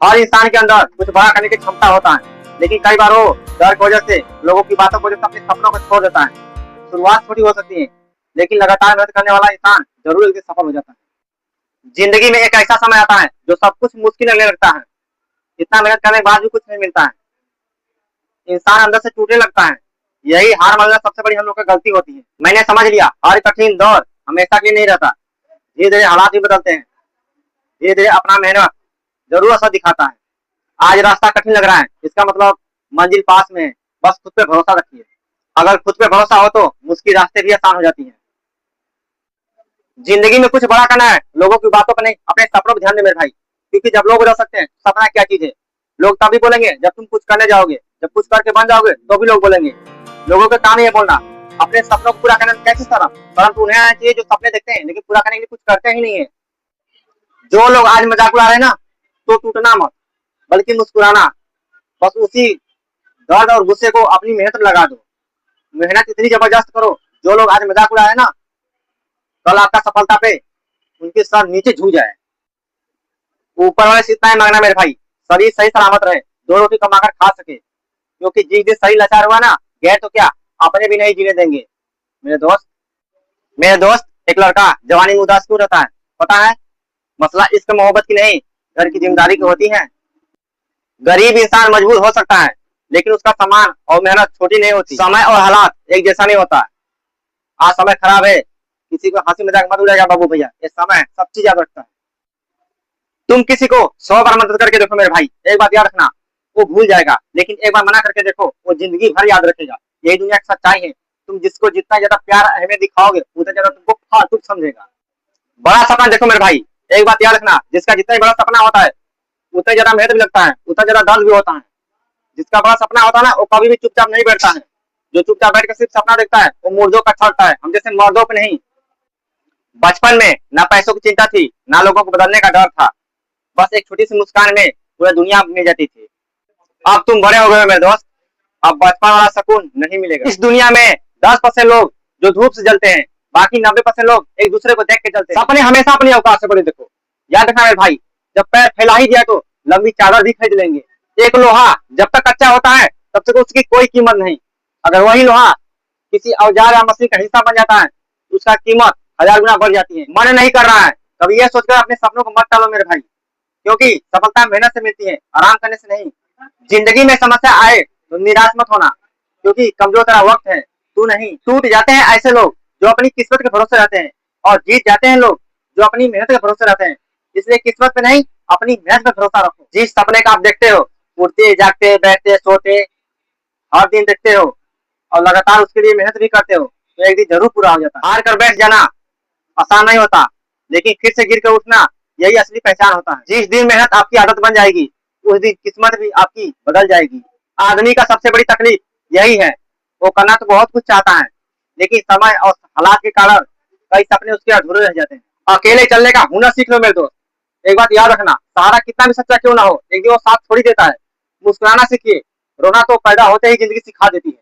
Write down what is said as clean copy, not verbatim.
हर इंसान के अंदर कुछ बड़ा करने की क्षमता होता है, लेकिन कई बार वो डर की वजह से, लोगों की बातों की वजह से अपने सपनों को छोड़ देता है। शुरुआत छोटी हो सकती है, लेकिन लगातार मेहनत करने वाला इंसान जरूर एक दिन सफल हो जाता है। जिंदगी में एक ऐसा समय आता है जो सब कुछ मुश्किल लगने लगता है। इतना मेहनत करने के बाद भी कुछ नहीं मिलता है, इंसान अंदर से टूटने लगता है। यही हार मानना सबसे बड़ी हम लोग की गलती होती है। मैंने समझ लिया, हर कठिन दौर हमेशा के लिए नहीं रहता। धीरे धीरे हालात भी बदलते हैं, धीरे धीरे अपना मेहनत जरूर असर दिखाता है। आज रास्ता कठिन लग रहा है, इसका मतलब मंजिल पास में है। बस खुद पे भरोसा रखिए। अगर खुद पे भरोसा हो तो मुश्किल रास्ते भी आसान हो जाती हैं। जिंदगी में कुछ बड़ा करना है, लोगों की बातों पर नहीं, अपने सपनों पर ध्यान दे मेरे भाई। क्योंकि जब लोग बता सकते हैं सपना क्या चीज है, लोग तभी बोलेंगे जब तुम कुछ करने जाओगे। जब कुछ करके बन जाओगे तो भी लोग बोलेंगे। लोगों का काम ये बोलना, अपने सपनों को पूरा करने में कैसे शर्म, परंतु उन्हें आना चाहिए जो सपने देखते हैं लेकिन पूरा करने के लिए कुछ करते ही नहीं है। जो लोग आज मजाक उड़ा रहे हैं ना, तो टूटना मत, बल्कि मुस्कुराना। बस उसी दर्द और गुस्से को अपनी मेहनत में लगा दो। मेहनत इतनी जबरदस्त करो, जो लोग आज मजाक उड़ा रहे हैं ना, कल आपका सफलता पे उनके सर नीचे झुक जाए। ऊपर वाले से इतना ही मांगना मेरे भाई, शरीर सही सलामत रहे, दो रोटी कमाकर खा सके। क्योंकि जिस दिन शरीर लाचार हुआ ना, गैर तो क्या अपने भी नहीं जीने देंगे। मेरे दोस्त एक लड़का जवानी में उदास क्यों रहता है पता है? मसला इश्क मोहब्बत की नहीं, घर की जिम्मेदारी की होती है। गरीब इंसान मजबूर हो सकता है, लेकिन उसका सामान और मेहनत छोटी नहीं होती। समय और हालात एक जैसा नहीं होता। आज समय खराब है, किसी को हंसी मजाक मत उड़ाएगा बाबू भैया। ये समय सब चीज याद रखता है। तुम किसी को 100 बार मदद करके देखो मेरे भाई, एक बात याद रखना, वो भूल जाएगा। लेकिन एक बार मना करके देखो, वो जिंदगी भर याद रखेगा। यही दुनिया की सच्चाई है। तुम जिसको जितना ज्यादा प्यार अहमियत दिखाओगे, उतना ज्यादा तुमको फालतू समझेगा। बड़ा सपना देखो मेरे भाई, एक बात याद रखना, जिसका जितना बड़ा सपना होता है उतना ज्यादा मेहनत भी लगता है, उतना ज्यादा दर्द भी होता है। जिसका बड़ा सपना होता है ना, वो कभी भी चुपचाप नहीं बैठता है। जो चुपचाप बैठ कर सिर्फ सपना देखता है, वो मुर्दों का छलता है, हम जैसे मर्दों पे नहीं। बचपन में ना पैसों की चिंता थी, ना लोगों को बदलने का डर था। बस एक छोटी सी मुस्कान में पूरी दुनिया मिल जाती थी। अब तुम बड़े हो गए मेरे दोस्त, अब बचपन वाला सुकून नहीं मिलेगा। इस दुनिया में 10% लोग जो धूप से जलते हैं, बाकी 90% लोग एक दूसरे को देख के चलते हैं। सपने हमेशा अपनी औकात से बड़े देखो। याद रखना मेरे भाई, जब पैर फैला ही दिया तो लंबी चादर भी खरीद लेंगे। एक लोहा जब तक कच्चा होता है तब तक उसकी कोई कीमत नहीं। अगर वही लोहा किसी औजार या मशीन का हिस्सा बन जाता है, तो उसका कीमत 1000 गुना बढ़ जाती है। मन नहीं कर रहा है, कभी यह सोचकर अपने सपनों को मत टालो मेरे भाई, क्योंकि सफलता मेहनत से मिलती है, आराम करने से नहीं। जिंदगी में समस्या आए तो निराश मत होना, क्योंकि कमजोर तेरा वक्त है, तू नहीं। टूट जाते हैं ऐसे लोग जो अपनी किस्मत के भरोसे रहते हैं, और जीत जाते हैं लोग जो अपनी मेहनत के भरोसे रहते हैं। इसलिए किस्मत पे नहीं, अपनी मेहनत पे भरोसा रखो। जिस सपने का आप देखते हो, उठते जागते बैठते सोते हर दिन देखते हो, और लगातार उसके लिए मेहनत भी करते हो, तो एक दिन जरूर पूरा हो जाता है। हार कर बैठ जाना आसान नहीं होता, लेकिन फिर से गिर कर उठना यही असली पहचान होता है। जिस दिन मेहनत आपकी आदत बन जाएगी, उस दिन किस्मत भी आपकी बदल जाएगी। आदमी का सबसे बड़ी तकलीफ यही है, वो करना तो बहुत कुछ चाहता है, लेकिन समय और हालात के कारण कई सपने उसके अधूरे रह जाते हैं। अकेले चलने का हुनर सीख लो मेरे दोस्त। एक बात याद रखना, सहारा कितना भी सच्चा क्यों ना हो, एक दिन वो साथ छोड़ी देता है। मुस्कुराना सीखिए, रोना तो पैदा होते ही जिंदगी सिखा देती है।